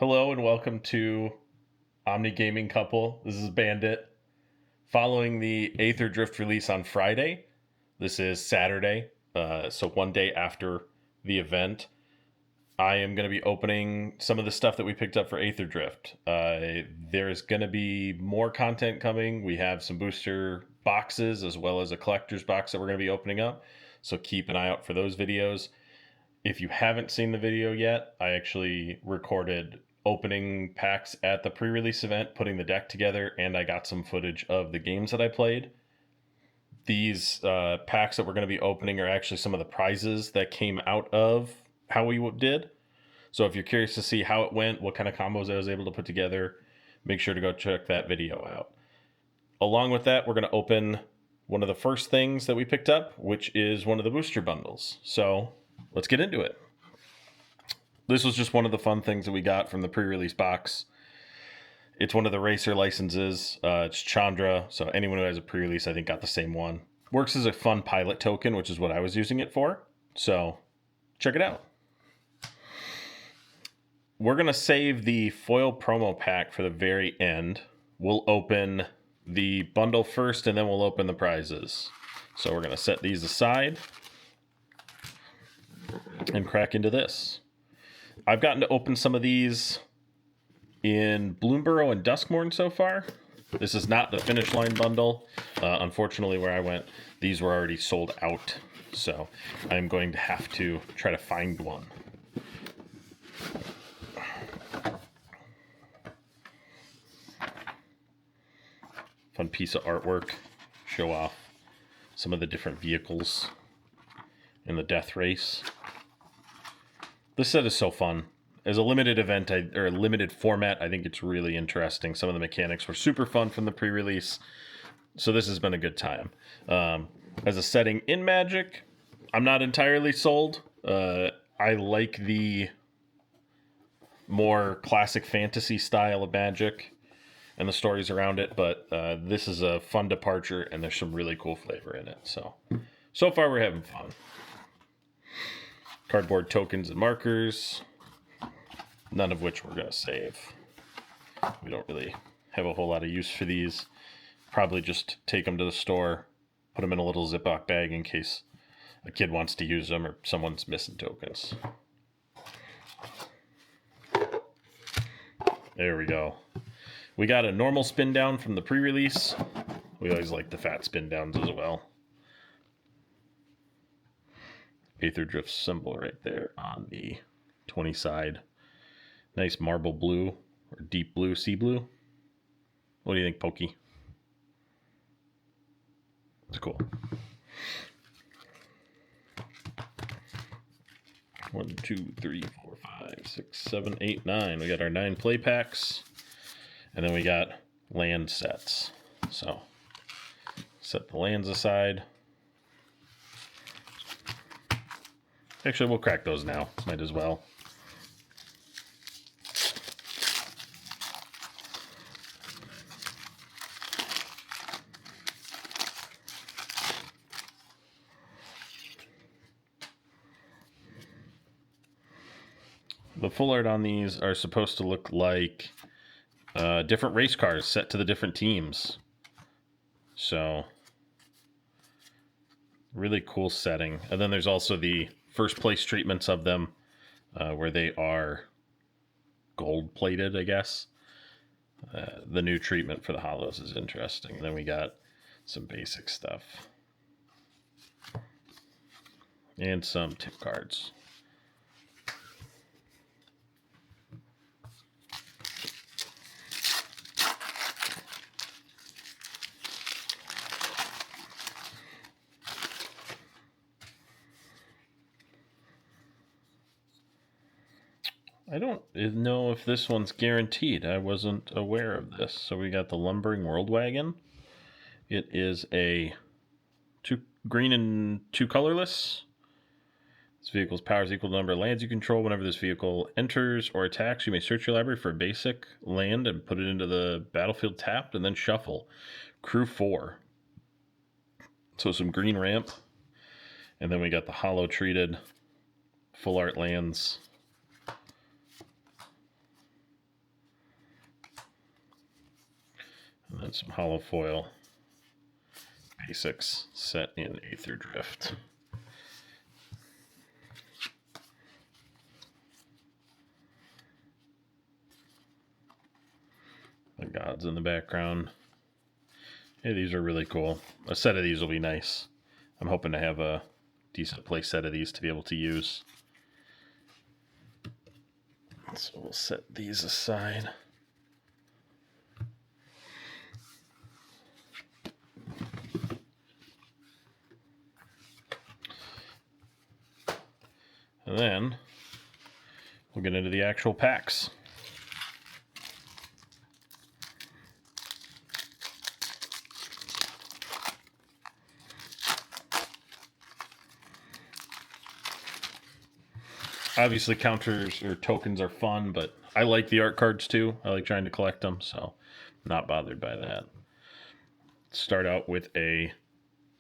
Hello and welcome to Omni Gaming Couple. This is Bandit. Following the Aetherdrift release on Friday, this is Saturday, so one day after the event, I am going to be opening some of the stuff that we picked up for Aetherdrift. There's going to be more content coming. We have some booster boxes as well as a collector's box that we're going to be opening up, so keep an eye out for those videos. If you haven't seen the video yet, I actually recorded opening packs at the pre-release event, putting the deck together, and I got some footage of the games that I played. These packs that we're going to be opening are actually some of the prizes that came out of how we did. So if you're curious to see how it went, what kind of combos I was able to put together, make sure to go check that video out. Along with that, we're going to open one of the first things that we picked up, which is one of the booster bundles. So let's get into it. This was just one of the fun things that we got from the pre-release box. It's one of the racer licenses. It's Chandra, so anyone who has a pre-release, I think, got the same one. Works as a fun pilot token, which is what I was using it for. So check it out. We're going to save the foil promo pack for the very end. We'll open the bundle first, and then we'll open the prizes. So we're going to set these aside and crack into this. I've gotten to open some of these in Bloomburrow and Duskmorn so far. This is not the finish line bundle. Unfortunately, where I went, these were already sold out. So I'm going to have to try to find one. Fun piece of artwork. Show off some of the different vehicles in the death race. This set is so fun. As a limited event, or a limited format, I think it's really interesting. Some of the mechanics were super fun from the pre-release, so this has been a good time. As a setting in Magic, I'm not entirely sold. I like the more classic fantasy style of Magic and the stories around it, but this is a fun departure, and there's some really cool flavor in it. So far we're having fun. Cardboard tokens and markers, none of which we're going to save. We don't really have a whole lot of use for these. Probably just take them to the store, put them in a little Ziploc bag in case a kid wants to use them or someone's missing tokens. There we go. We got a normal spin down from the pre-release. We always like the fat spin downs as well. Aetherdrift symbol right there on the 20 side. Nice marble blue or deep blue, sea blue. What do you think, Pokey? It's cool. 1, 2, 3, 4, 5, 6, 7, 8, 9. We got our 9 play packs. And then we got land sets. So set the lands aside. Actually, we'll crack those now. Might as well. The full art on these are supposed to look like different race cars set to the different teams. So, really cool setting. And then there's also the first place treatments of them where they are gold plated, I guess. The new treatment for the hollows is interesting. And then we got some basic stuff and some tip cards. I don't know if this one's guaranteed. I wasn't aware of this. So we got the Lumbering World Wagon. It is a 2 green and 2 colorless. This vehicle's power is equal to the number of lands you control. Whenever this vehicle enters or attacks, you may search your library for a basic land and put it into the battlefield tapped and then shuffle. Crew 4. So some green ramp. And then we got the hollow treated full art lands. And then some hollow foil basics set in Aetherdrift. The gods in the background. Hey, these are really cool. A set of these will be nice. I'm hoping to have a decent play set of these to be able to use. So we'll set these aside. And then we'll get into the actual packs. Obviously, counters or tokens are fun, but I like the art cards too. I like trying to collect them, so I'm not bothered by that. Start out with a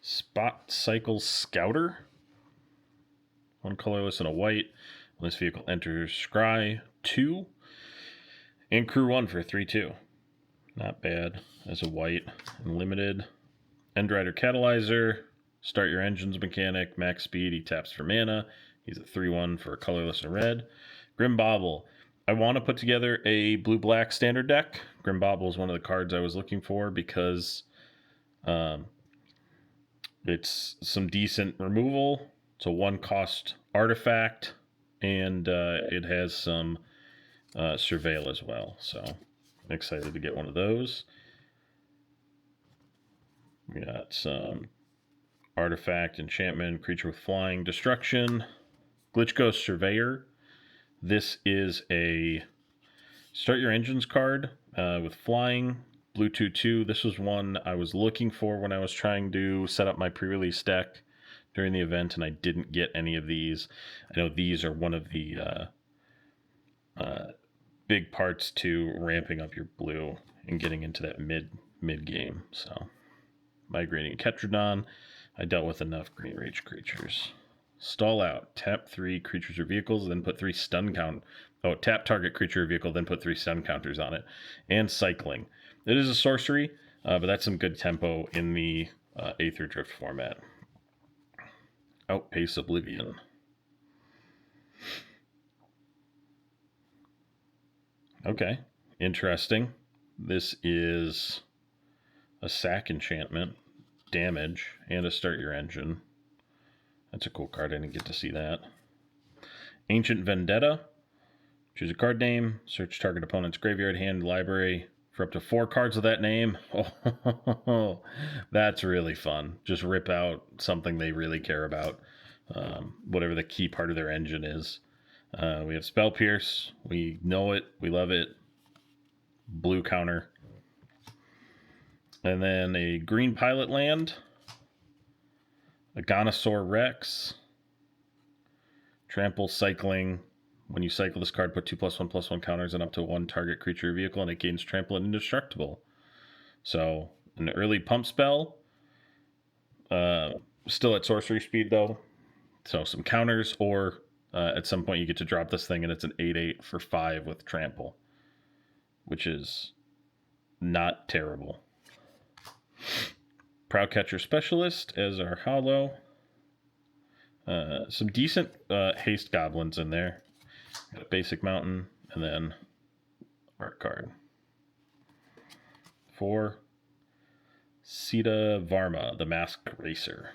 Spot Cycle Scouter. One colorless and a white. When this vehicle enters Scry 2 and Crew 1 for 3/2. Not bad as a white and limited. Endrider Catalyzer. Start your engines mechanic. Max speed. He taps for mana. He's a 3/1 for a colorless and red. Grim Bobble. I want to put together a blue-black standard deck. Grim Bobble is one of the cards I was looking for because it's some decent removal. It's a 1-cost artifact, and it has some surveil as well. So I'm excited to get one of those. We got some artifact, enchantment, creature with flying, destruction, Glitch Ghost Surveyor. This is a start your engines card with flying, blue 2/2. This was one I was looking for when I was trying to set up my pre-release deck during the event, and I didn't get any of these. I know these are one of the big parts to ramping up your blue and getting into that mid game. So, Migrating Ketrodon. I dealt with enough Green Rage creatures. Stall out. Tap 3 creatures or vehicles, then put 3 stun count. Oh, tap target creature or vehicle, then put 3 stun counters on it. And Cycling. It is a sorcery, but that's some good tempo in the Aetherdrift format. Outpace Oblivion. Okay, interesting. This is a sack enchantment, damage, and a start your engine. That's a cool card. I didn't get to see that. Ancient Vendetta. Choose a card name. Search target opponent's graveyard, hand, library for up to 4 cards of that name. Oh, that's really fun. Just rip out something they really care about. Whatever the key part of their engine is. We have Spell Pierce. We know it. We love it. Blue counter. And then a green pilot land. A Gonosaur Rex. Trample, Cycling. When you cycle this card, put 2+1/+1 counters on up to 1 target creature or vehicle, and it gains Trample and Indestructible. So, an early pump spell. Still at sorcery speed, though. So, some counters, or at some point you get to drop this thing, and it's an 8/8 for 5 with Trample, which is not terrible. Proudcatcher Specialist as our hollow. Some decent haste goblins in there. Got a basic mountain, and then art card. 4. Sita Varma, the Masked Racer.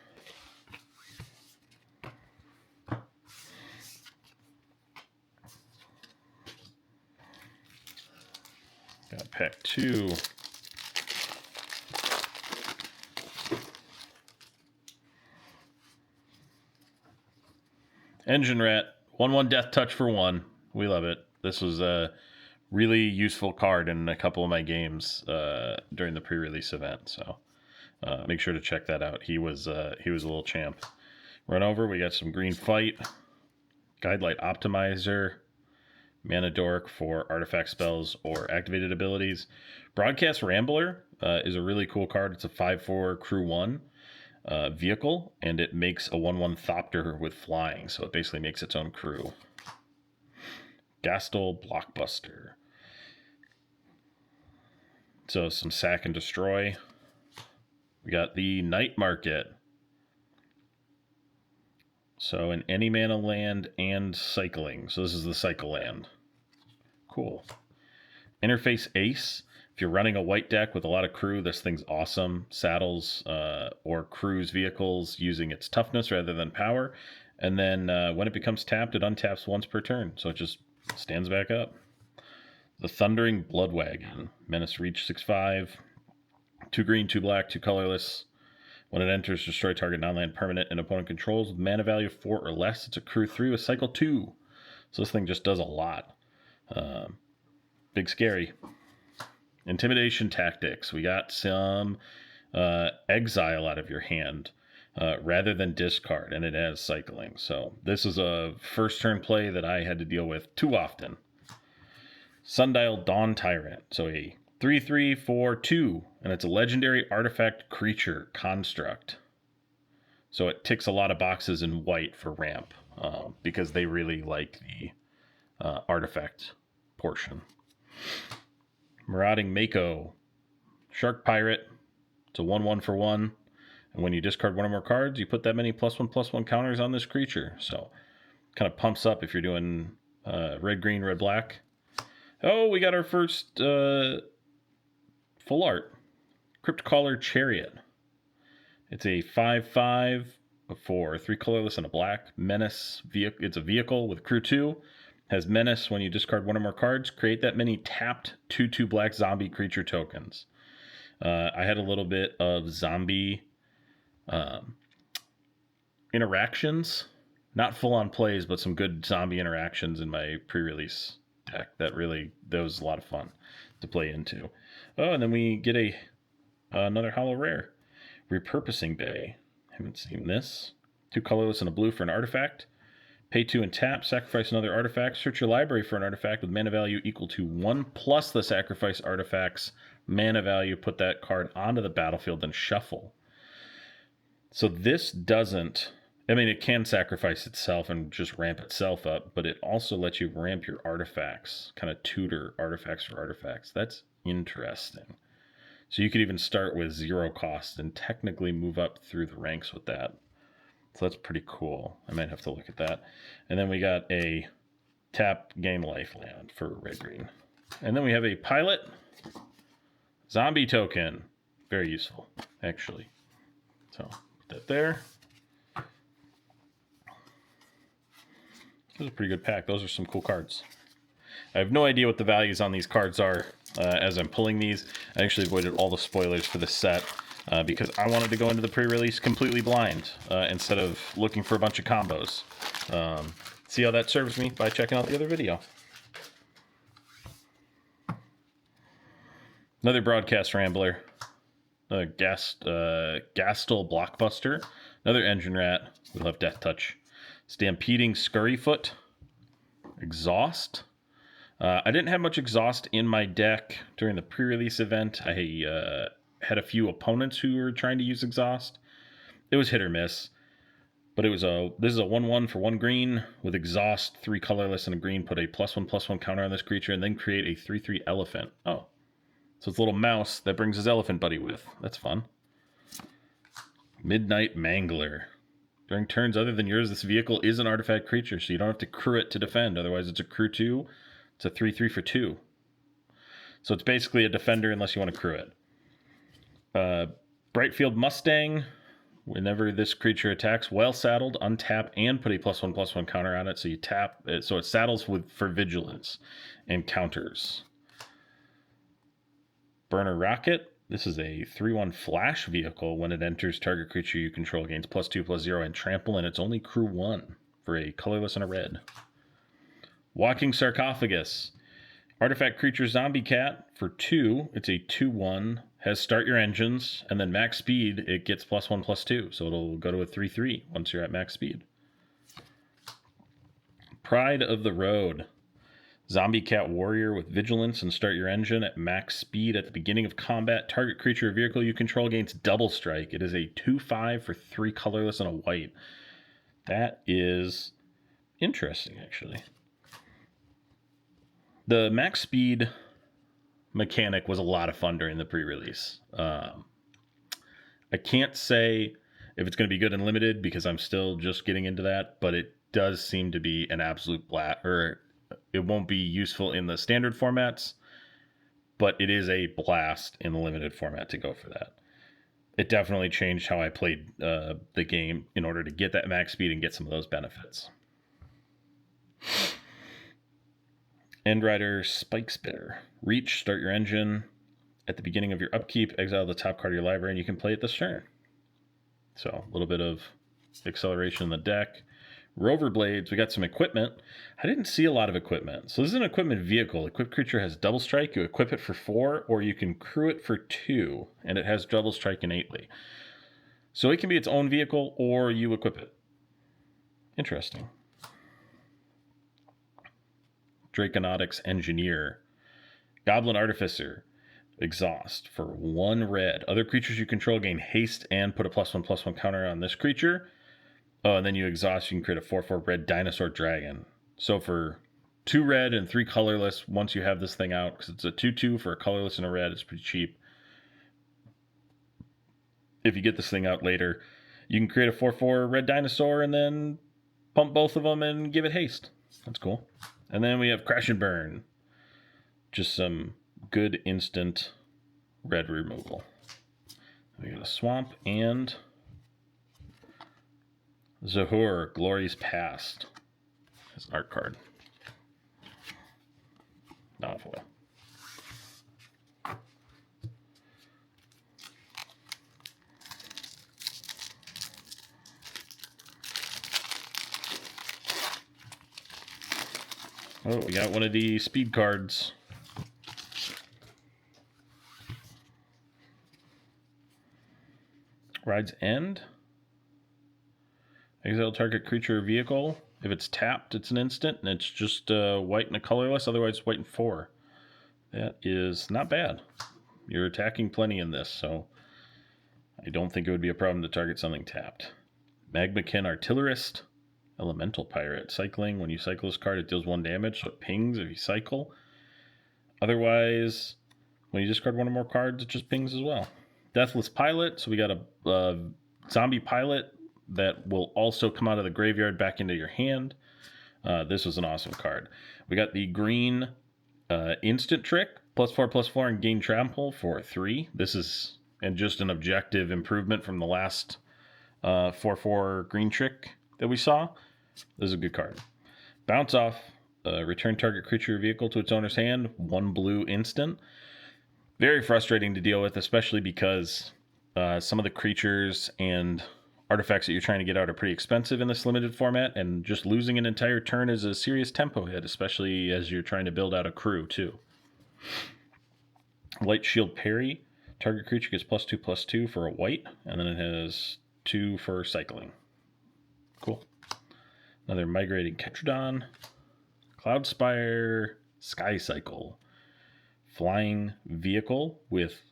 Got pack 2. Engine Rat, 1/1 Death Touch for 1. We love it. This was a really useful card in a couple of my games during the pre-release event. So make sure to check that out. He was a little champ. Run over. We got some green fight, Guidelight Optimizer, Mana Dork for artifact spells or activated abilities. Broadcast Rambler is a really cool card. It's a 5/4 Crew 1. Vehicle, and it makes a 1/1 Thopter with flying, so it basically makes its own crew. Gastel Blockbuster. It's So some sack and destroy. We got the Night Market. So an any mana land and cycling. So this is the cycle land. Cool. Interface Ace. If you're running a white deck with a lot of crew, this thing's awesome. Saddles or cruise vehicles using its toughness rather than power. And then when it becomes tapped, it untaps once per turn. So it just stands back up. The Thundering Bloodwagon. Menace reach 6/5. 2 green, 2 black, 2 colorless. When it enters, destroy target non-land permanent and opponent controls with mana value of 4 or less. It's a crew 3 with cycle 2. So this thing just does a lot. Big scary. Intimidation Tactics. We got some exile out of your hand rather than discard, and it has cycling. So this is a first turn play that I had to deal with too often. Sundial Dawn Tyrant. So a 3/3 for 2, and it's a legendary artifact creature construct. So it ticks a lot of boxes in white for ramp because they really like the artifact portion. Marauding Mako. Shark Pirate. It's a 1/1 for 1. And when you discard one or more cards, you put that many +1/+1 counters on this creature. So kind of pumps up if you're doing red, green, red, black. Oh, we got our first full art. Cryptcaller Chariot. It's a 5/5 for 3 colorless and a black. Menace. It's a vehicle with crew 2. Has Menace. When you discard one or more cards, create that many tapped 2/2 black zombie creature tokens. I had a little bit of zombie interactions. Not full-on plays, but some good zombie interactions in my pre-release deck. That was a lot of fun to play into. Oh, and then we get another Hollow Rare. Repurposing Bay. Haven't seen this. 2 colorless and a blue for an artifact. Pay 2 and tap, sacrifice another artifact, search your library for an artifact with mana value equal to 1 plus the sacrifice artifact's mana value, put that card onto the battlefield, then shuffle. So this doesn't, it can sacrifice itself and just ramp itself up, but it also lets you ramp your artifacts, kind of tutor artifacts for artifacts. That's interesting. So you could even start with 0 cost and technically move up through the ranks with that. So that's pretty cool. I might have to look at that. And then we got a tap gain life land for red green. And then we have a pilot zombie token. Very useful, actually. So put that there. This is a pretty good pack. Those are some cool cards. I have no idea what the values on these cards are as I'm pulling these. I actually avoided all the spoilers for this set. Because I wanted to go into the pre-release completely blind instead of looking for a bunch of combos. See how that serves me by checking out the other video. Another Broadcast Rambler. Gastel Blockbuster. Another Engine Rat. We'll have Death Touch. Stampeding Scurryfoot. Exhaust. I didn't have much exhaust in my deck during the pre-release event. I had a few opponents who were trying to use exhaust. It was hit or miss, but this is a 1/1 for 1 green with exhaust, 3 colorless and a green. Put a +1/+1 counter on this creature and then create a 3/3 elephant. Oh, so it's a little mouse that brings his elephant buddy with. That's fun. Midnight Mangler. During turns other than yours, this vehicle is an artifact creature, so you don't have to crew it to defend. Otherwise, it's a crew 2. It's a 3/3 for 2. So it's basically a defender unless you want to crew it. Brightfield Mustang. Whenever this creature attacks, while saddled, untap and put a +1/+1 counter on it. So you tap it, so it saddles for vigilance and counters. Burner Rocket. This is a 3/1 flash vehicle. When it enters, target creature you control gains +2/+0 and trample, and it's only crew 1 for a colorless and a red. Walking Sarcophagus. Artifact creature Zombie Cat for 2. It's a 2/1. Has start your engines, and then max speed, it gets +1/+2. So it'll go to a 3/3 once you're at max speed. Pride of the Road. Zombie Cat Warrior with vigilance and start your engine at max speed at the beginning of combat. Target creature or vehicle you control gains double strike. It is a 2/5 for 3 colorless and a white. That is interesting, actually. The max speed mechanic was a lot of fun during the pre-release. I can't say if it's going to be good and limited because I'm still just getting into that, but it does seem to be an absolute blast, or it won't be useful in the standard formats, but it is a blast in the limited format to go for that. It definitely changed how I played the game in order to get that max speed and get some of those benefits. End Rider Spike Spitter. Reach, start your engine. At the beginning of your upkeep, exile the top card of your library, and you can play it this turn. So a little bit of acceleration in the deck. Rover Blades, we got some equipment. I didn't see a lot of equipment. So this is an equipment vehicle. Equipped creature has double strike. You equip it for 4, or you can crew it for 2, and it has double strike innately. So it can be its own vehicle, or you equip it. Interesting. Draconautics Engineer. Goblin Artificer. Exhaust for 1 red. Other creatures you control gain haste and put a +1/+1 counter on this creature. Oh, and then you exhaust, you can create a 4/4 red dinosaur dragon. So for 2 red and 3 colorless, once you have this thing out, because it's a 2/2 for a colorless and a red, it's pretty cheap. If you get this thing out later, you can create a 4/4 red dinosaur and then pump both of them and give it haste. That's cool. And then we have Crash and Burn. Just some good instant red removal. We got a Swamp and Zahur, Glory's Past. It's an art card. Not foil. Oh, we got one of the speed cards. Ride's End. Exile target creature or vehicle. If it's tapped, it's an instant, and it's just white and a colorless. Otherwise, it's white and 4. That is not bad. You're attacking plenty in this, so I don't think it would be a problem to target something tapped. Magmakin Artillerist. Elemental Pirate. Cycling. When you cycle this card, it deals 1 damage, so it pings if you cycle. Otherwise, when you discard 1 or more cards, it just pings as well. Deathless Pilot. So we got a zombie pilot that will also come out of the graveyard back into your hand. This was an awesome card. We got the green instant trick. +4/+4 and gain trample for 3. This is and just an objective improvement from the last 4/4 green trick that we saw. This is a good card. Bounce Off. Return target creature or vehicle to its owner's hand. 1 blue instant. Very frustrating to deal with, especially because some of the creatures and artifacts that you're trying to get out are pretty expensive in this limited format, and just losing an entire turn is a serious tempo hit, especially as you're trying to build out a crew, too. Light Shield Parry. Target creature gets +2/+2 for a white, and then it has 2 for cycling. Cool. Another Migrating Ketrodon. Cloudspire Sky Cycle. Flying vehicle with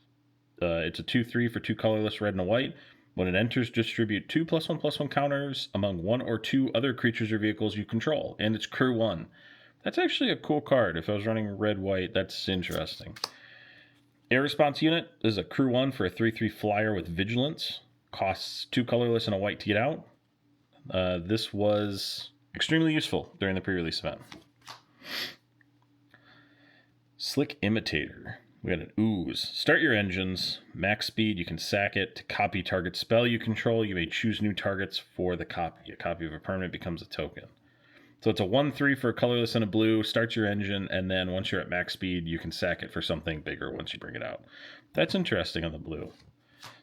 it's a 2/3 for 2 colorless red and a white. When it enters, distribute 2 +1/+1 counters among 1 or 2 other creatures or vehicles you control, and it's crew 1. That's actually a cool card. If I was running red-white, that's interesting. Air Response Unit. This is a crew 1 for a 3/3 flyer with vigilance. Costs 2 colorless and a white to get out. This was extremely useful during the pre-release event. Slick Imitator. We got an Ooze. Start your engines. Max speed. You can sack it to copy target spell you control. You may choose new targets for the copy. A copy of a permanent becomes a token. So it's a 1/3 for a colorless and a blue. Starts your engine, and then once you're at max speed, you can sack it for something bigger once you bring it out. That's interesting on the blue.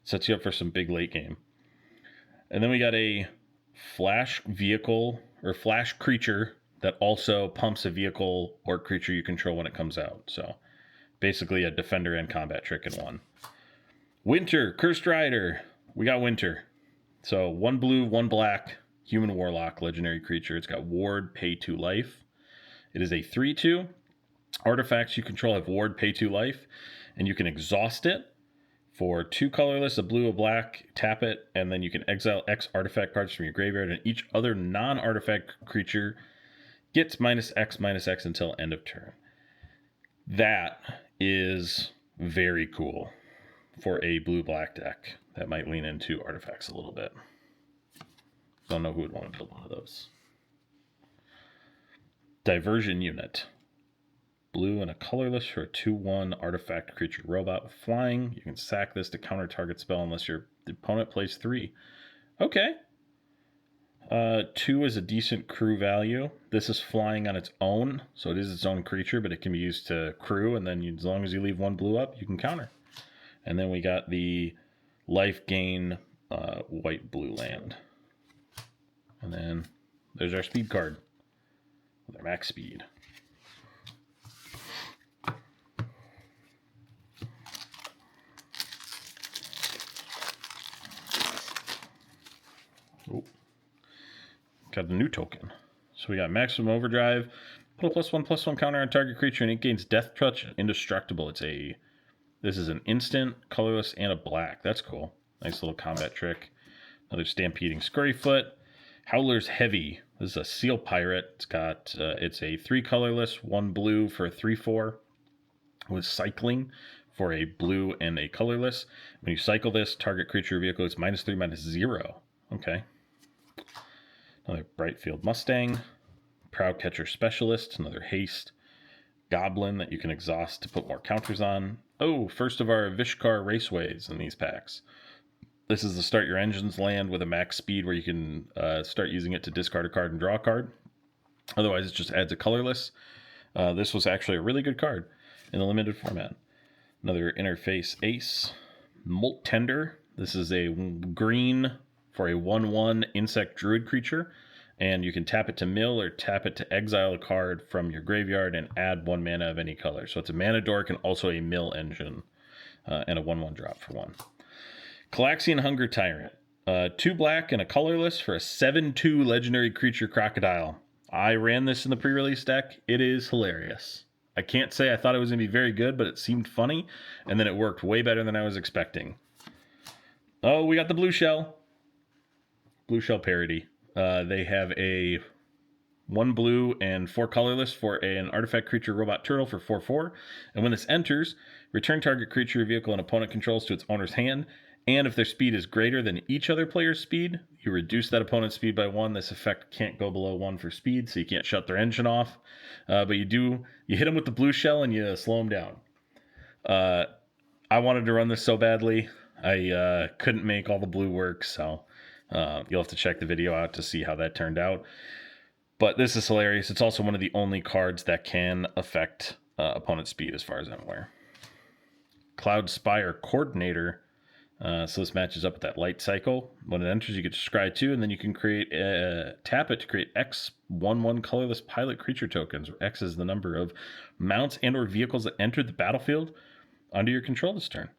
Sets you up for some big late game. And then we got a flash vehicle or flash creature that also pumps a vehicle or creature you control when it comes out. So basically a defender and combat trick in one. Winter, Cursed Rider. We got Winter. So 1 blue, 1 black, human warlock, legendary creature. It's got ward, pay 2 life. It is a 3/2. Artifacts you control have ward, pay 2 life, and you can exhaust it for 2 colorless, a blue, a black, tap it, and then you can exile X artifact cards from your graveyard, and each other non-artifact creature gets -X until end of turn. That is very cool for a blue-black deck that might lean into artifacts a little bit. Don't know who would want to build one of those. Diversion Unit. Blue and a colorless for a 2/1 artifact creature robot with flying. You can sack this to counter target spell unless your opponent plays 3. Okay. 2 is a decent crew value. This is flying on its own, so it is its own creature, but it can be used to crew, and then as long as you leave 1 blue up, you can counter. And then we got the life gain white-blue land. And then there's our speed card with our max speed. Oh. Got the new token. So we got maximum overdrive, put a +1/+1 counter on target creature, and it gains death touch, indestructible. This is an instant, colorless, and a black. That's cool. Nice little combat trick. Another stampeding Scurryfoot. Howler's Heavy. This is a seal pirate. It's a 3 colorless, 1 blue for a 3/4 with cycling for a blue and a colorless. When you cycle this, target creature or vehicle is -3/-0. Okay. Another Brightfield Mustang, Proudcatcher Specialist, another haste, Goblin that you can exhaust to put more counters on. Oh, first of our Vishkar Raceways in these packs. This is the start your engines land with a max speed where you can start using it to discard a card and draw a card. Otherwise, it just adds a colorless. This was actually a really good card in the limited format. Another Interface Ace, Molt Tender. This is a green for a 1/1 insect druid creature, and you can tap it to mill or tap it to exile a card from your graveyard and add 1 mana of any color. So it's a mana dork and also a mill engine, and a 1/1 drop for 1. Calaxian Hunger Tyrant. 2 black and a colorless for a 7/2 legendary creature crocodile. I ran this in the pre-release deck. It is hilarious. I can't say I thought it was going to be very good, but it seemed funny, and then it worked way better than I was expecting. Oh, we got the blue shell. Blue shell parody. They have a 1 blue and 4 colorless for an artifact creature robot turtle for 4/4. And when this enters, return target creature, vehicle, and opponent controls to its owner's hand. And if their speed is greater than each other player's speed, you reduce that opponent's speed by 1. This effect can't go below 1 for speed, so you can't shut their engine off. But you hit them with the blue shell and you slow them down. I wanted to run this so badly. I couldn't make all the blue work, so you'll have to check the video out to see how that turned out. But this is hilarious. It's also one of the only cards that can affect opponent's speed as far as I'm aware. Cloud Spire Coordinator. So this matches up with that light cycle. When it enters, you get to scry 2, and then you can tap it to create X 1/1 colorless pilot creature tokens, where X is the number of mounts and or vehicles that entered the battlefield under your control this turn.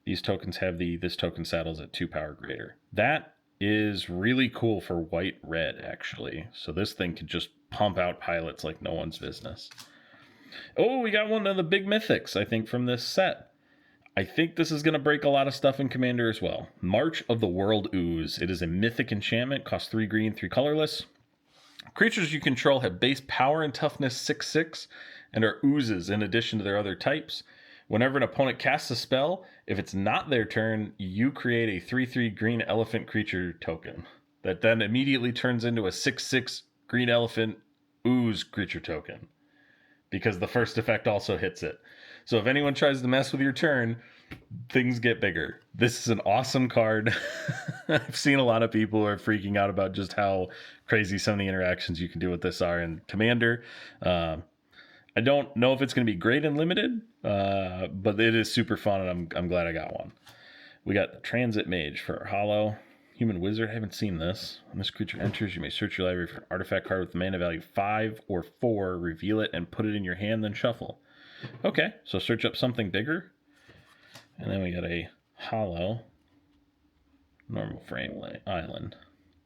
These tokens have this token saddles at 2 power greater. That is really cool for white-red, actually. So this thing can just pump out pilots like no one's business. Oh, we got one of the big mythics, I think, from this set. I think this is going to break a lot of stuff in Commander as well. March of the World Ooze. It is a mythic enchantment, costs 3 green, 3 colorless. Creatures you control have base power and toughness 6/6 and are oozes in addition to their other types. Whenever an opponent casts a spell, if it's not their turn, you create a 3/3 green elephant creature token that then immediately turns into a 6/6 green elephant ooze creature token because the first effect also hits it. So if anyone tries to mess with your turn, things get bigger. This is an awesome card. I've seen a lot of people who are freaking out about just how crazy some of the interactions you can do with this are in Commander. I don't know if it's going to be great in Limited, but it is super fun, and I'm glad I got one. We got the Transit Mage for our Hollow. Human Wizard, I haven't seen this. When this creature enters, you may search your library for an artifact card with mana value 5 or 4, reveal it, and put it in your hand, then shuffle. Okay, so search up something bigger. And then we got a Hollow normal frame island.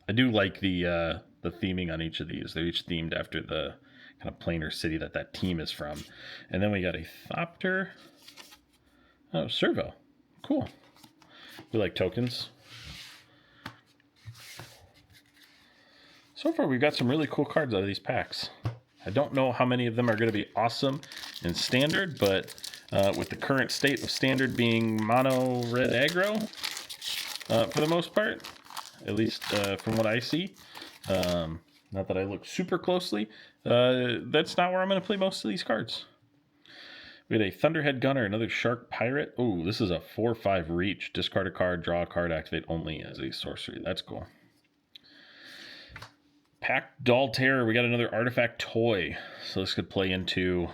I do like the theming on each of these. They're each themed after the kind of planar city that team is from. And then we got a Thopter. Oh, Servo. Cool. We like tokens. So far, we've got some really cool cards out of these packs. I don't know how many of them are going to be awesome in Standard, but with the current state of Standard being mono red aggro for the most part, at least from what I see, not that I look super closely, that's not where I'm going to play most of these cards. We had a Thunderhead Gunner, another Shark Pirate. Oh, this is a 4/5 reach. Discard a card, draw a card, activate only as a sorcery. That's cool. Pack Doll Terror. We got another artifact toy. So this could play into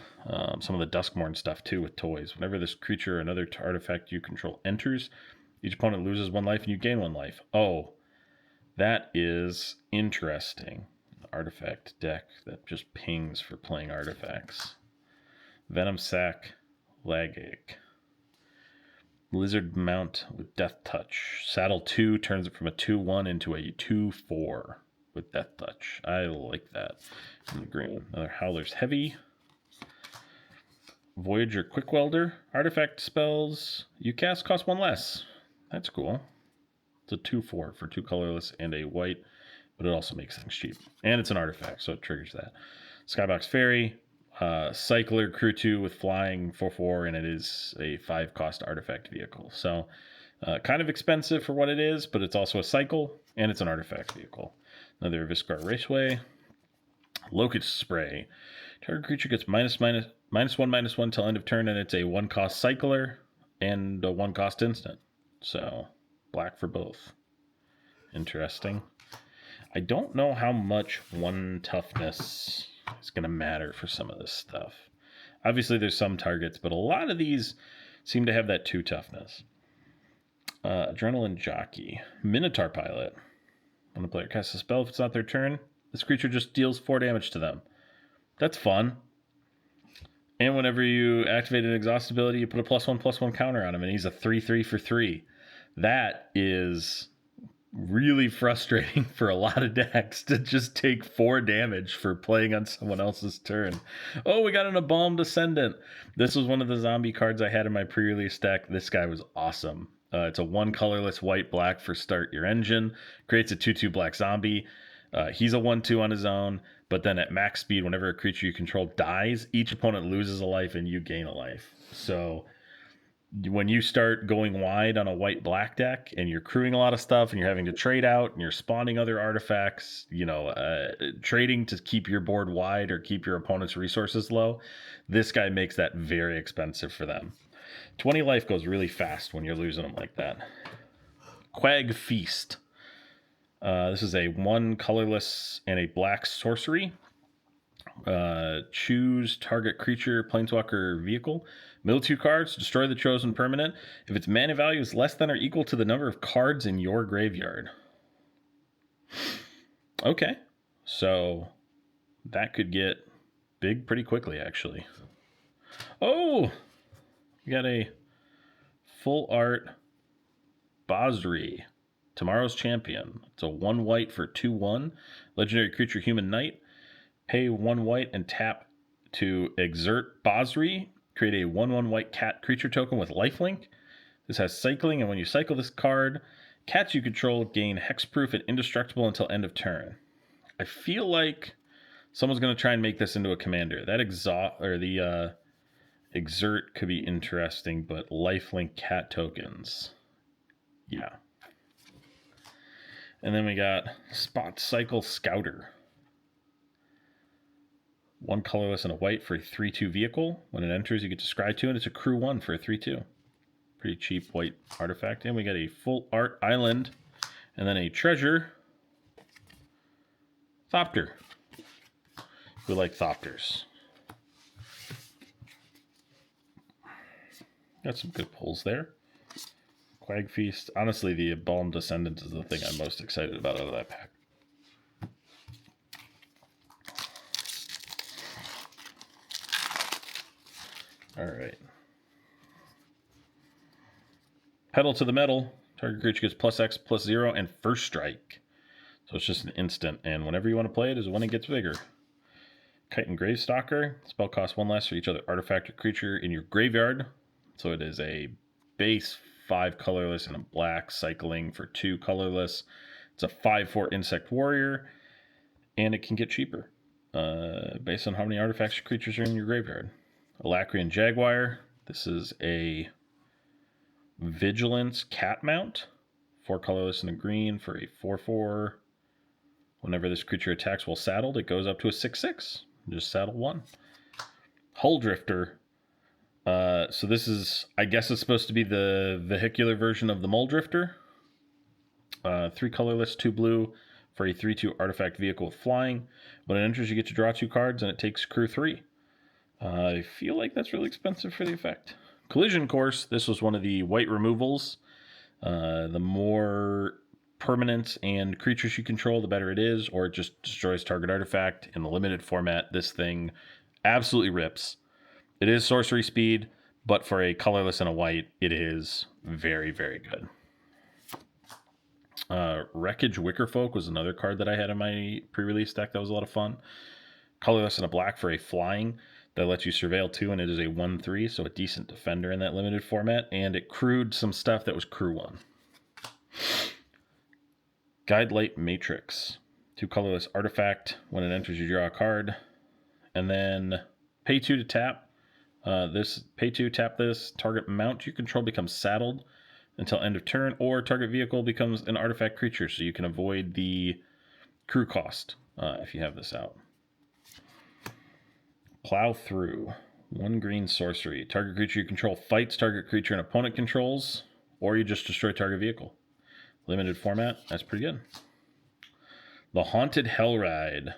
some of the Duskmourn stuff too with toys. Whenever this creature or another artifact you control enters, each opponent loses 1 life and you gain 1 life. Oh, that is interesting. Artifact deck that just pings for playing artifacts. Venom Sac, Lagig. Lizard Mount with Death Touch. Saddle 2 turns it from a 2/1 into a 2/4 with Death Touch. I like that. In the green. Another Howler's Heavy. Voyager Quick Welder. Artifact spells you cast cost 1 less. That's cool. It's a 2/4 for 2 colorless and a white, but it also makes things cheap. And it's an artifact, so it triggers that. Skybox Fairy. Cycler Crew 2 with flying 4/4, and it is a 5-cost artifact vehicle. So kind of expensive for what it is, but it's also a cycle, and it's an artifact vehicle. Another Viscar Raceway. Locust Spray. Target creature gets -1/-1 till end of turn, and it's a 1-cost cycler and a 1-cost instant. So black for both. Interesting. I don't know how much 1 toughness is going to matter for some of this stuff. Obviously, there's some targets, but a lot of these seem to have that 2 toughness. Adrenaline Jockey. Minotaur Pilot. When the player casts a spell, if it's not their turn, this creature just deals 4 damage to them. That's fun. And whenever you activate an exhaust ability, you put a +1/+1 counter on him, and he's a 3/3 for 3. That is really frustrating for a lot of decks to just take 4 damage for playing on someone else's turn. Oh, we got an Embalmed Descendant. This was one of the zombie cards I had in my pre-release deck. This guy was awesome. It's a 1 colorless white/black for start your engine. Creates a 2/2 black zombie. He's a 1/2 on his own, but then at max speed, whenever a creature you control dies, each opponent loses a life and you gain a life. So when you start going wide on a white-black deck and you're crewing a lot of stuff and you're having to trade out and you're spawning other artifacts, trading to keep your board wide or keep your opponent's resources low, this guy makes that very expensive for them. 20 life goes really fast when you're losing them like that. Quag Feast. This is a 1 colorless and a black sorcery. Choose target creature, planeswalker, vehicle. Mill 2 cards, destroy the chosen permanent if its mana value is less than or equal to the number of cards in your graveyard. Okay, so that could get big pretty quickly, actually. Oh, we got a full art Basri, Tomorrow's Champion. It's a 1 white for 2/1. Legendary creature, Human Knight. Pay 1 white and tap to exert Basri. Create a 1/1 white cat creature token with lifelink. This has cycling, and when you cycle this card, cats you control gain hexproof and indestructible until end of turn. I feel like someone's going to try and make this into a commander. That exert could be interesting, but lifelink cat tokens. Yeah. And then we got Spot Cycle Scouter. 1 colorless and a white for a 3/2 vehicle. When it enters, you get to scry 2, and it's a crew 1 for a 3/2. Pretty cheap white artifact. And we got a full art island, and then a treasure. Thopter. We like Thopters. Got some good pulls there. Quag Feast. Honestly, the Embalmed Descendant is the thing I'm most excited about out of that pack. All right. Pedal to the Metal. Target creature gets +X/+0 and first strike. So it's just an instant, and whenever you want to play it is when it gets bigger. Chitin Gravestalker. Spell costs 1 less for each other artifact or creature in your graveyard. So it is a base 5 colorless and a black, cycling for 2 colorless. It's a 5/4 insect warrior, and it can get cheaper. based on how many artifacts or creatures are in your graveyard. Alacrian Jaguar. This is a Vigilance Cat Mount. 4 colorless and a green for a 4/4. Whenever this creature attacks while saddled, it goes up to a 6/6. Just saddle 1. Hull Drifter. So this is, I guess it's supposed to be the vehicular version of the Mole Drifter. 3 colorless, 2 blue for a 3/2 artifact vehicle with flying. When it enters, you get to draw 2 cards, and it takes crew 3. I feel like that's really expensive for the effect. Collision Course. This was one of the white removals. The more permanents and creatures you control, the better it is, or it just destroys target artifact. In the limited format, this thing absolutely rips. It is sorcery speed, but for a colorless and a white, it is very, very good. Wreckage Wickerfolk was another card that I had in my pre-release deck that was a lot of fun. Colorless and a black for a flying that lets you surveil 2, and it is a 1/3, so a decent defender in that limited format, and it crewed some stuff that was crew 1. Guidelight Matrix. 2 colorless artifact. When it enters, you draw a card. And then pay 2 to tap. Pay 2, tap this. Target mount you control becomes saddled until end of turn, or target vehicle becomes an artifact creature, so you can avoid the crew cost if you have this out. Plow Through. 1 green sorcery. Target creature you control fights target creature an opponent controls, or you just destroy target vehicle. Limited format. That's pretty good. The Haunted Hell Ride.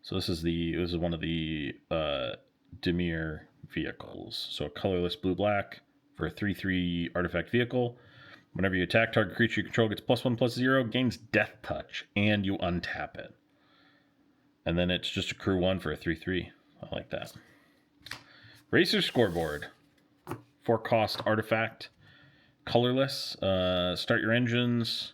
So this is one of the Dimir vehicles. So a colorless blue-black for a 3/3 artifact vehicle. Whenever you attack, target creature you control gets +1/+0, gains Death Touch, and you untap it. And then it's just a crew 1 for a 3/3. I like that. Racer Scoreboard. 4 cost artifact. Colorless. Start your engines.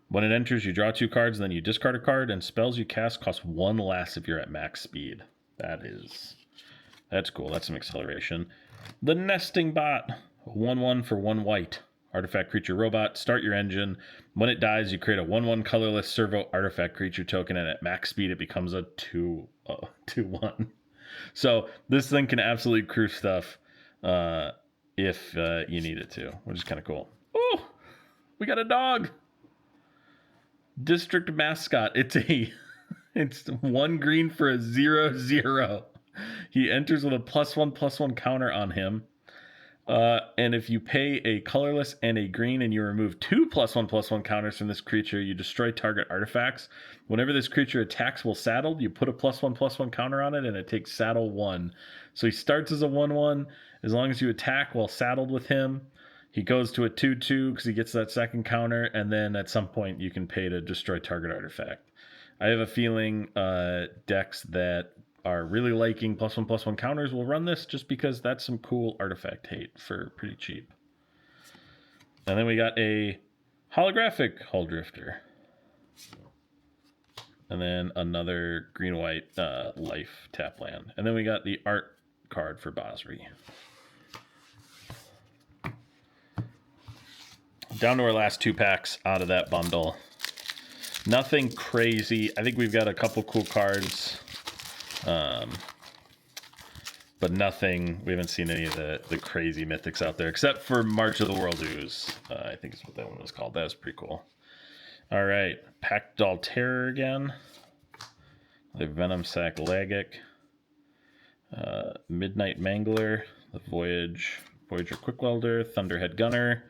When it enters, you draw 2 cards, and then you discard a card, and spells you cast cost 1 less if you're at max speed. That's cool. That's some acceleration. The Nesting Bot. 1/1 for 1 white. Artifact creature robot. Start your engine. When it dies, you create a 1/1 colorless servo artifact creature token, and at max speed, it becomes a 2/1. So this thing can absolutely crew stuff if you need it to, which is kind of cool. Oh, we got a dog. District Mascot. It's 1 green for a 0/0. He enters with a +1/+1 counter on him. And if you pay a colorless and a green and you remove 2 +1/+1 counters from this creature, you destroy target artifacts. Whenever this creature attacks while saddled, you put a +1/+1 counter on it, and it takes saddle 1. So he starts as a 1/1. As long as you attack while saddled with him, he goes to a 2/2 because he gets that second counter, and then at some point you can pay to destroy target artifact. I have a feeling decks that are really liking +1/+1 counters will run this, just because that's some cool artifact hate for pretty cheap. And then we got a holographic Hull Drifter. And then another green-white life tap land. And then we got the art card for Basri. Down to our last 2 packs out of that bundle. Nothing crazy. I think we've got a couple cool cards. But nothing, we haven't seen any of the crazy mythics out there, except for March of the World Ooze. I think is what that one was called. That was pretty cool. All right, Packdoll Terror again. The Venom Sac Lagic. Midnight Mangler. The Voyager Quickwelder. Thunderhead Gunner.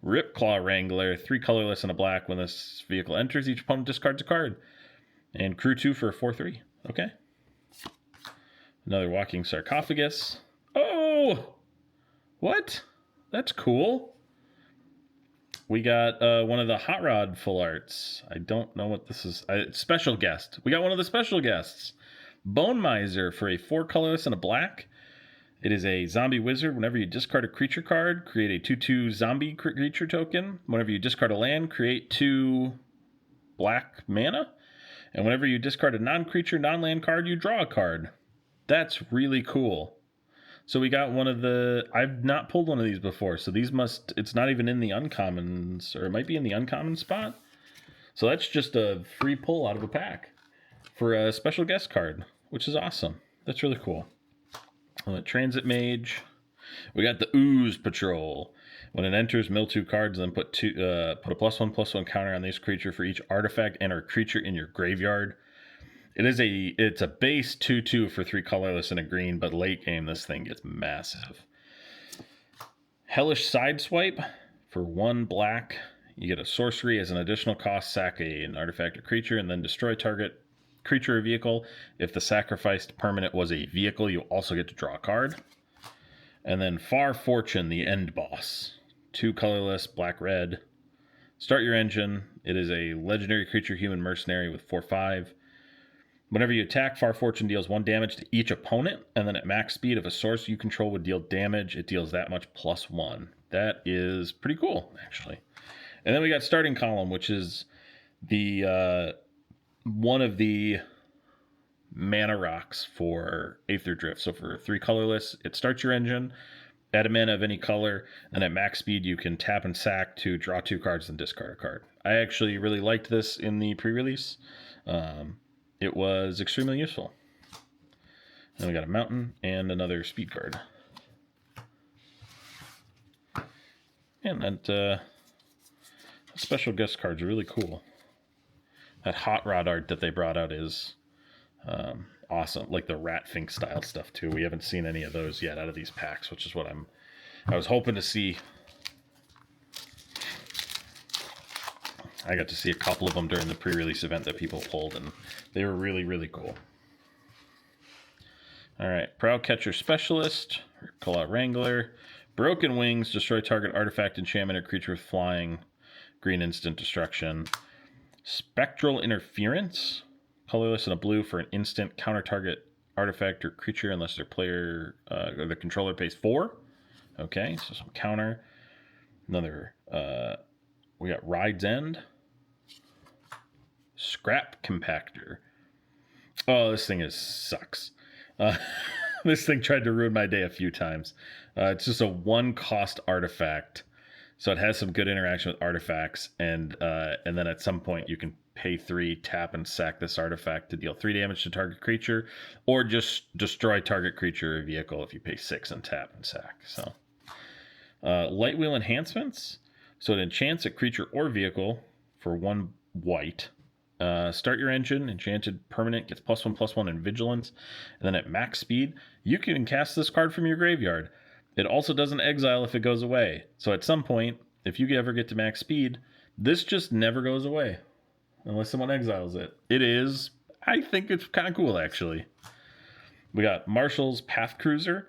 Ripclaw Wrangler. 3 colorless and a black. When this vehicle enters, each opponent discards a card. And crew 2 for a 4/3. Okay. Another Walking Sarcophagus. Oh! What? That's cool. We got one of the Hot Rod full arts. I don't know what this is. Special guest. We got one of the special guests. Bone Miser for a 4 colorless and a black. It is a zombie wizard. Whenever you discard a creature card, create a 2/2 zombie creature token. Whenever you discard a land, create 2 black mana. And whenever you discard a non-creature, non-land card, you draw a card. That's really cool. So we got one of the... I've not pulled one of these before, so these must... It's not even in the uncommons, or it might be in the uncommon spot. So that's just a free pull out of a pack for a special guest card, which is awesome. That's really cool. Transit Mage. We got the Ooze Patrol. When it enters, mill 2 cards, then put a +1/+1 counter on this creature for each artifact and or creature in your graveyard. It's a base 2/2 for 3 colorless and a green, but late game this thing gets massive. Hellish Sideswipe. For 1 black, you get a sorcery as an additional cost, sack an artifact or creature, and then destroy target creature or vehicle. If the sacrificed permanent was a vehicle, you also get to draw a card. And then Far Fortune, the end boss. 2 colorless, black-red. Start your engine. It is a legendary creature, human mercenary with 4/5. Whenever you attack, Far Fortune deals 1 damage to each opponent, and then at max speed, if a source you control would deal damage, it deals that much +1. That is pretty cool, actually. And then we got Starting Column, which is the one of the mana rocks for Aetherdrift. So for 3 colorless, it starts your engine, add a mana of any color, and at max speed, you can tap and sack to draw 2 cards and discard a card. I actually really liked this in the pre-release. It was extremely useful. Then we got a mountain and another speed card. And that special guest cards are really cool. That Hot Rod art that they brought out is awesome. Like the Ratfink style stuff too. We haven't seen any of those yet out of these packs, which is what I was hoping to see. I got to see a couple of them during the pre-release event that people pulled, and they were really, really cool. All right, Proud Catcher Specialist, Call Out Wrangler, Broken Wings, destroy target artifact, enchantment, or creature with flying, green instant destruction. Spectral Interference, colorless and a blue for an instant, counter target artifact or creature unless their player or the controller pays 4. Okay, so some counter. Another, we got Ride's End. Scrap Compactor. Oh, this thing sucks. This thing tried to ruin my day a few times. It's just a 1-cost artifact, so it has some good interaction with artifacts, and then at some point you can pay 3, tap and sack this artifact to deal 3 damage to target creature, or just destroy target creature or vehicle if you pay 6 and tap and sack. So, Light Wheel Enhancements. So it enchants a creature or vehicle for 1 white. Start your engine, enchanted permanent gets +1/+1 in vigilance, and then at max speed, you can cast this card from your graveyard. It also doesn't exile if it goes away. So at some point, if you ever get to max speed, this just never goes away unless someone exiles it. I think it's kind of cool, actually. We got Marshall's Path Cruiser.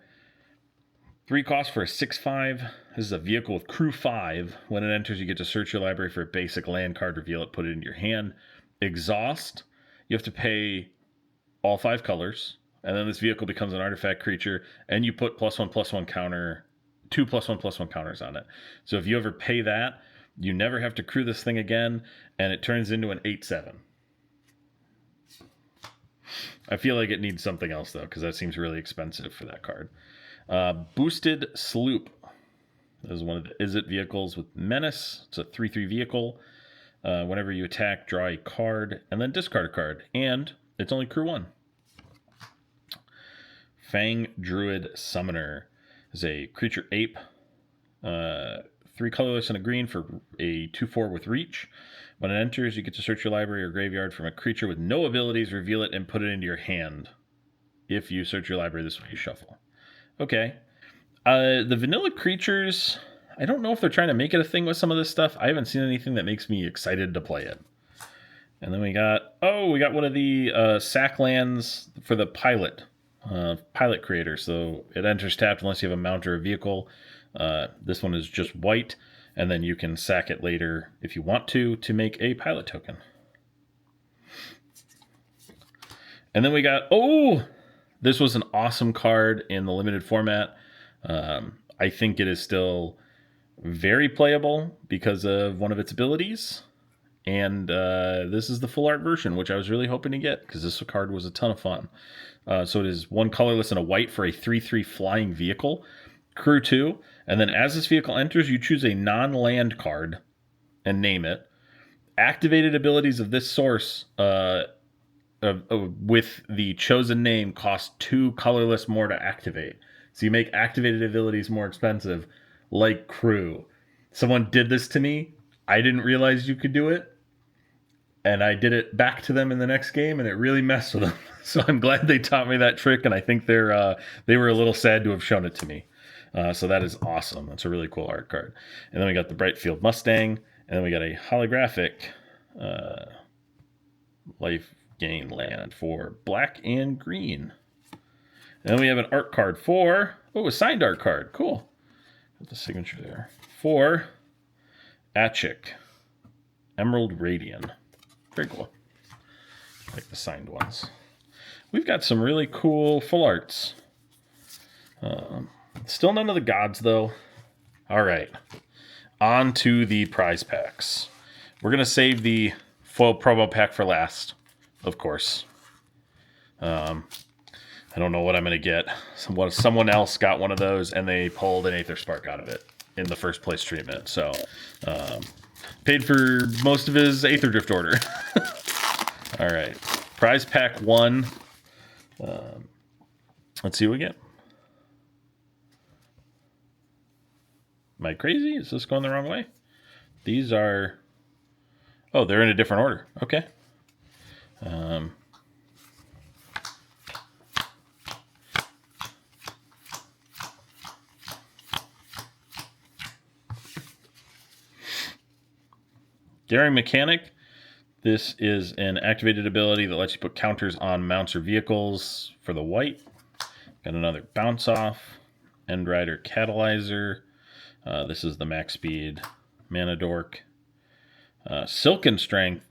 3 costs for a 6/5. This is a vehicle with crew 5. When it enters, you get to search your library for a basic land card, reveal it, put it into your hand. Exhaust, you have to pay all 5 colors, and then this vehicle becomes an artifact creature, and you put +1/+1 counter, 2 +1/+1 counters on it. So if you ever pay that, you never have to crew this thing again, and it turns into an 8/7. I feel like it needs something else, though, because that seems really expensive for that card. Boosted Sloop. This is one of the Izzet vehicles with Menace. It's a 3/3 vehicle. Whenever you attack, draw a card, and then discard a card. And it's only crew 1. Fang Druid Summoner is a creature ape. 3 colorless and a green for a 2/4 with reach. When it enters, you get to search your library or graveyard from a creature with no abilities, reveal it, and put it into your hand. If you search your library this way, you shuffle. Okay. The vanilla creatures, I don't know if they're trying to make it a thing with some of this stuff. I haven't seen anything that makes me excited to play it. And then we got one of the sack lands for the pilot creator. So it enters tapped unless you have a mount or a vehicle. This one is just white, and then you can sack it later if you want to make a pilot token. And then we got, this was an awesome card in the limited format. I think it is still very playable because of one of its abilities. And this is the full art version, which I was really hoping to get because this card was a ton of fun. So it is 1 colorless and a white for a 3/3 flying vehicle, crew 2. And then as this vehicle enters, you choose a non-land card and name it. Activated abilities of this source with the chosen name costs 2 colorless more to activate. So you make activated abilities more expensive, like Crew. Someone did this to me. I didn't realize you could do it. And I did it back to them in the next game, and it really messed with them. So I'm glad they taught me that trick, and I think they were a little sad to have shown it to me. So that is awesome. That's a really cool art card. And then we got the Brightfield Mustang, and then we got a holographic life gain land for black and green. And then we have an art card for, a signed art card. Cool. Got the signature there. For Achik, Emerald Radian. Very cool. I like the signed ones. We've got some really cool full arts. Still none of the gods, though. All right. On to the prize packs. We're going to save the foil promo pack for last, of course. I don't know what I'm going to get. Someone else got one of those, and they pulled an Aether Spark out of it in the first place treatment. So, paid for most of his Aetherdrift order. All right. Prize pack 1. Let's see what we get. Am I crazy? Is this going the wrong way? These are... Oh, they're in a different order. Okay. Daring Mechanic. This is an activated ability that lets you put counters on mounts or vehicles for the white. Got another Bounce Off. End Rider Catalyzer. This is the max speed Mana Dork. Silken Strength.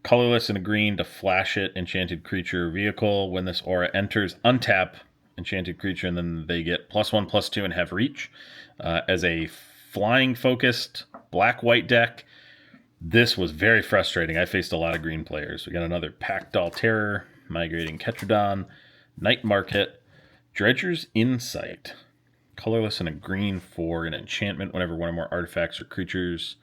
Colorless and a green to flash it, enchanted creature or vehicle. When this aura enters, untap enchanted creature, and then they get +1/+2 and have reach. As a flying focused black-white deck, this was very frustrating. I faced a lot of green players. We got another Packdoll Terror, Migrating Ketrodon, Night Market, Dredger's Insight. Colorless and a green for an enchantment. Whenever one or more artifacts or creatures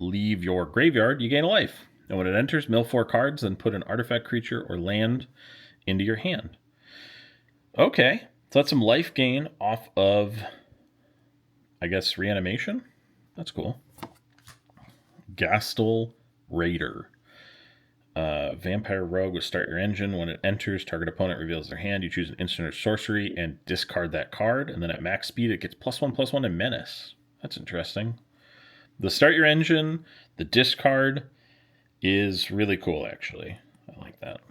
leave your graveyard, you gain a life. And when it enters, mill 4 cards, then put an artifact, creature, or land into your hand. Okay, so that's some life gain off of, I guess, Reanimation. That's cool. Gastel Raider. Vampire Rogue with Start Your Engine. When it enters, target opponent reveals their hand. You choose an instant or sorcery and discard that card. And then at max speed, it gets +1/+1 and Menace. That's interesting. The Start Your Engine, the discard, is really cool, actually. I like that.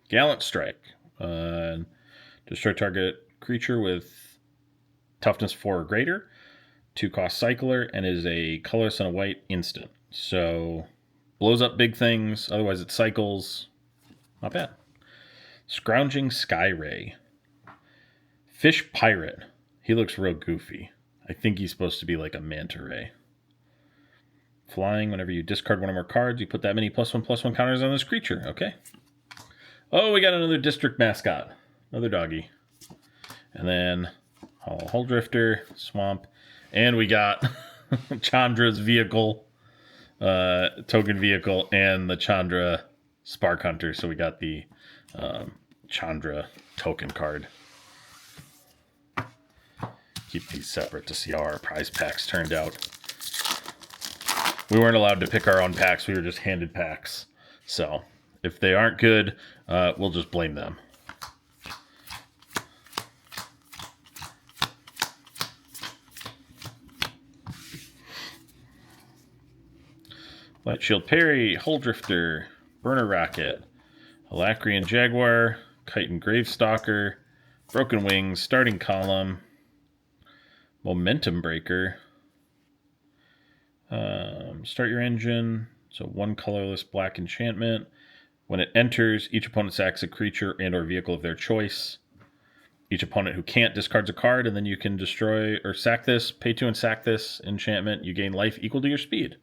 Gallant Strike. Destroy target creature with toughness 4 or greater. 2-cost cycler, and is a colorless and a white instant. So, blows up big things, otherwise it cycles. Not bad. Scrounging Skyray. Fish Pirate. He looks real goofy. I think he's supposed to be like a manta ray. Flying, whenever you discard one or more cards, you put that many +1/+1 counters on this creature. Okay. Oh, we got another district mascot. Another doggy. And then Hull Drifter, Swamp. And we got Chandra's vehicle, token vehicle, and the Chandra Spark Hunter. So we got the Chandra token card. Keep these separate to see how our prize packs turned out. We weren't allowed to pick our own packs. We were just handed packs. So if they aren't good, we'll just blame them. Light Shield Parry, Hull Drifter, Burner Rocket, Alacrian Jaguar, Chitin Gravestalker, Broken Wings, Starting Column, Momentum Breaker, Start Your Engine, so 1 colorless black enchantment. When it enters, each opponent sacks a creature and or vehicle of their choice. Each opponent who can't discards a card, and then you can destroy or sack this, pay 2 and sack this enchantment. You gain life equal to your speed.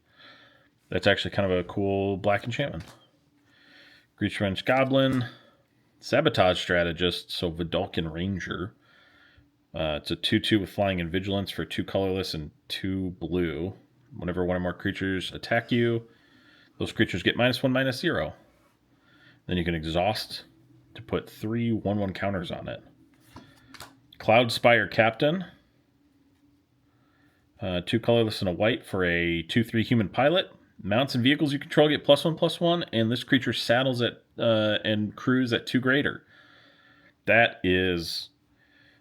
That's actually kind of a cool black enchantment. Greachwrench Goblin, Sabotage Strategist, so Vidalcan Ranger. It's a 2/2 with Flying and Vigilance for 2 colorless and 2 blue. Whenever one or more creatures attack you, Those creatures get -1/-0. Then you can exhaust to put 3 1/1 counters on it. Cloudspire Captain. 2 colorless and a white for a 2/3 human pilot. Mounts and vehicles you control get +1/+1, and this creature saddles at and crews at 2 greater. That is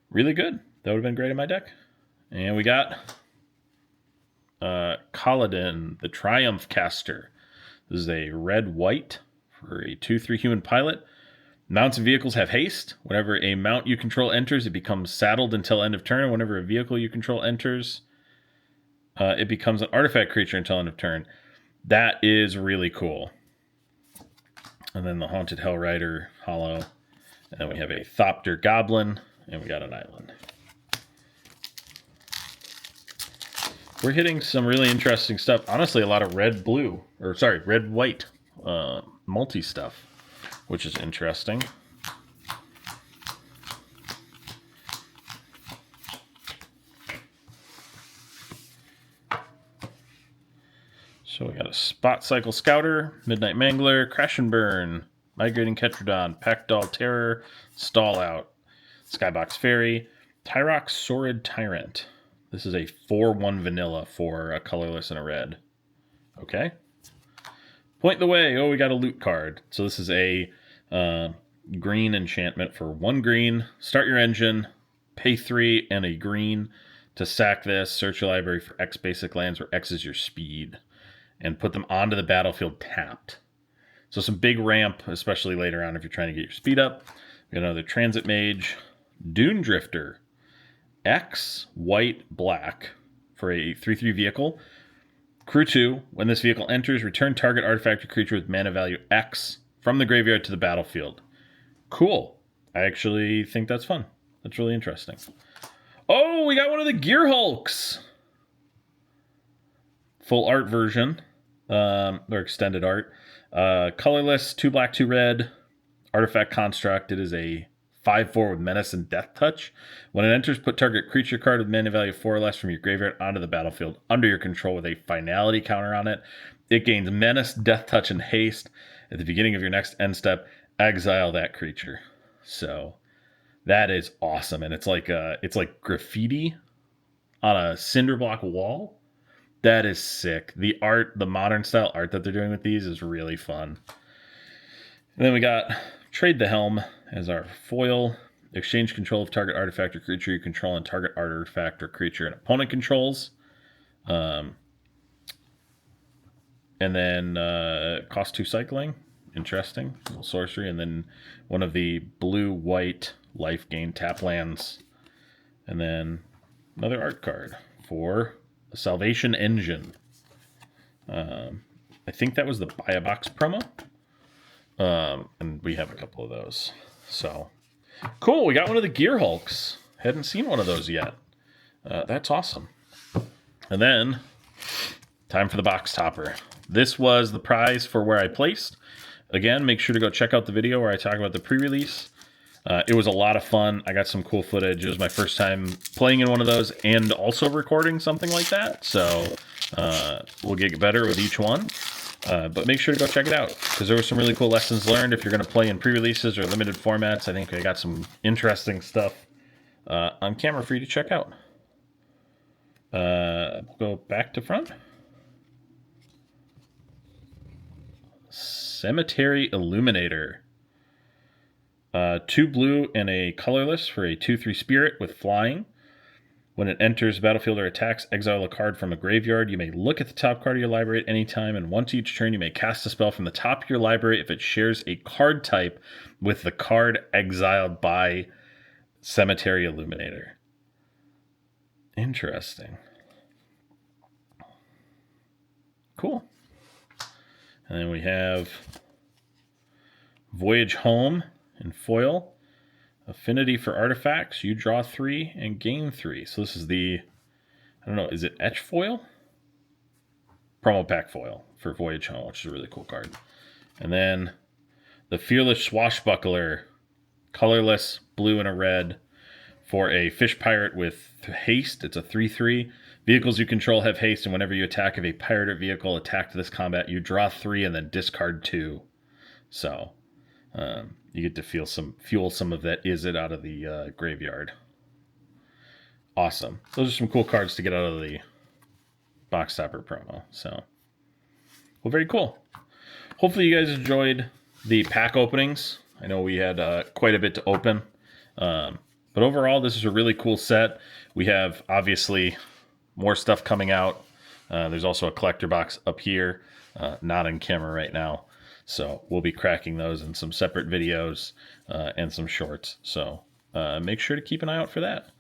really good. That would have been great in my deck. And we got Kaladin, the Triumph Caster. This is a red-white for a 2/3 human pilot. Mounts and vehicles have haste. Whenever a mount you control enters, it becomes saddled until end of turn. And whenever a vehicle you control enters, it becomes an artifact creature until end of turn. That is really cool. And then the Haunted Hellrider Hollow. And then we have a Thopter Goblin. And we got an island. We're hitting some really interesting stuff. Honestly, a lot of red-white multi stuff, which is interesting. So we got a Spot Cycle Scouter, Midnight Mangler, Crash and Burn, Migrating Ketrodon, Packdoll Terror, Stall Out, Skybox Fairy, Tyrox Sordid Tyrant. This is a 4/1 vanilla for a colorless and a red. Okay. Point the Way. Oh, we got a loot card. So this is a green enchantment for 1 green. Start your engine, pay 3 and a green to sack this. Search your library for X basic lands where X is your speed, and put them onto the battlefield tapped. So some big ramp, especially later on if you're trying to get your speed up. We got another Transit Mage, Dune Drifter, X, white, black for a 3/3 vehicle. Crew 2, when this vehicle enters, return target artifact or creature with mana value X from the graveyard to the battlefield. Cool. I actually think that's fun. That's really interesting. Oh, we got one of the Gear Hulks. Full art version, or extended art. Colorless, 2 black, 2 red. Artifact construct. It is a 5/4 with Menace and Death Touch. When it enters, put target creature card with mana value 4 or less from your graveyard onto the battlefield under your control with a finality counter on it. It gains Menace, Death Touch, and Haste. At the beginning of your next end step, exile that creature. So that is awesome, and it's like graffiti on a cinder block wall. That is sick. The art, the modern style art that they're doing with these is really fun. And then we got Trade the Helm as our foil. Exchange control of target artifact or creature you control and target artifact or creature an opponent controls. And then cost 2 cycling. Interesting. A little sorcery. And then one of the blue-white life gain tap lands. And then another art card for the Salvation Engine. I think that was the Buy a Box promo. And we have a couple of those. So, cool. We got one of the Gear Hulks. Hadn't seen one of those yet. That's awesome. And then, time for the box topper. This was the prize for where I placed. Again, make sure to go check out the video where I talk about the pre-release. It was a lot of fun. I got some cool footage. It was my first time playing in one of those and also recording something like that. So we'll get better with each one. But make sure to go check it out because there were some really cool lessons learned if you're going to play in pre-releases or limited formats. I think I got some interesting stuff on camera for you to check out. We'll go back to front. Cemetery Illuminator. 2 blue and a colorless for a 2/3 spirit with flying. When it enters the battlefield or attacks, exile a card from a graveyard. You may look at the top card of your library at any time, and once each turn you may cast a spell from the top of your library if it shares a card type with the card exiled by Cemetery Illuminator. Interesting. Cool. And then we have Voyage Home in foil. Affinity for artifacts. You draw 3 and gain 3. So this is the, I don't know, is it Etch foil? Promo pack foil for Voyage Home, which is a really cool card. And then the Fearless Swashbuckler, colorless, blue and a red, for a fish pirate with haste. It's a 3/3. Vehicles you control have haste, and whenever you attack a pirate vehicle attacked this combat, you draw 3 and then discard 2. So you get to fuel some of that Is It out of the graveyard. Awesome. Those are some cool cards to get out of the Box Stopper promo. So, well, very cool. Hopefully you guys enjoyed the pack openings. I know we had quite a bit to open. But overall, this is a really cool set. We have, obviously, more stuff coming out. There's also a collector box up here, not on camera right now. So we'll be cracking those in some separate videos and some shorts. So make sure to keep an eye out for that.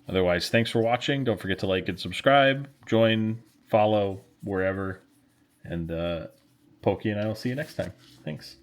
Otherwise, thanks for watching. Don't forget to like and subscribe. Join, follow, wherever. And Pokey and I will see you next time. Thanks.